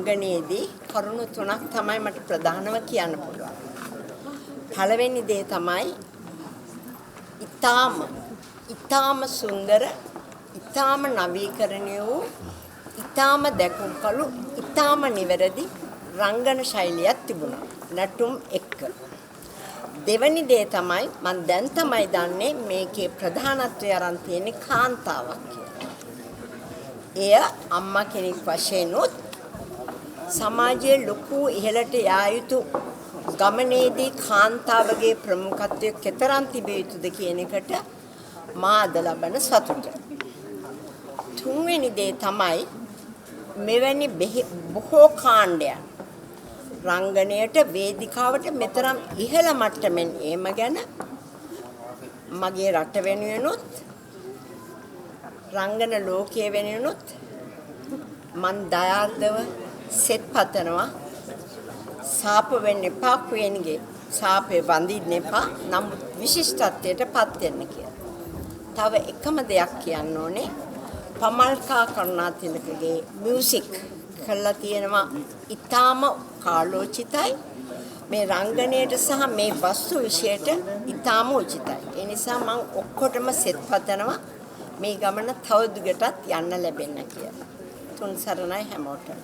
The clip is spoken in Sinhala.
රංගනයේදී කරුණු තුනක් තමයි මට ප්‍රධානව කියන්න පුළුවන්. පළවෙනි දේ තමයි ඊටාම සුන්දර, ඊටාම නවීකරණීය වූ, ඊටාම දැකුම්කලු, ඊටාම නිවැරදි රංගන ශෛලියක් තිබුණා. නටුම් එක්ක. දෙවැනි දේ තමයි මම දැන් තමයි දන්නේ මේකේ ප්‍රධානත්වය අරන් තියෙන්නේ කාන්තාවක් කියලා. එය අම්මා කෙනෙක් වශයෙන් උත් සමාජයේ ලොකු ඉහළට යා යුතු ගමනේදී කාන්තාවගේ ප්‍රමුඛත්වය කෙතරම් තිබිය යුතුද කියන එකට මා අද ලබන සතුට. තුන්වෙනි දේ තමයි මෙවැනි බොහෝ කාණ්ඩයන් රංගනයට වේදිකාවට මෙතරම් ඉහළ මට්ටමින් ඒම ගැන මගේ රට වෙනුවෙනුත් රංගන ලෝකයේ වෙනුවෙනුත් මන් දයාර්දව සෙත් පතනවා. සාප වෙන්න එපා කුයන්ගේ සාපේ වඳින්න එපා නම් විශිෂ්ටත්වයට පත් වෙන්න කියලා. තව එකම දෙයක් කියන්න ඕනේ. පමල්කා කරුණාතිලකගේ මියුසික් කළා තියෙනවා ඊටාම කාලෝචිතයි. මේ රංගනයට සහ මේ වස්තු විශේෂයට ඊටාම උචිතයි. ඒ නිසා මම ඔක්කොටම සෙත් පතනවා මේ ගමන තවදුරටත් යන්න ලැබෙන්න කියලා. තුන් සරණයි හැමෝටම.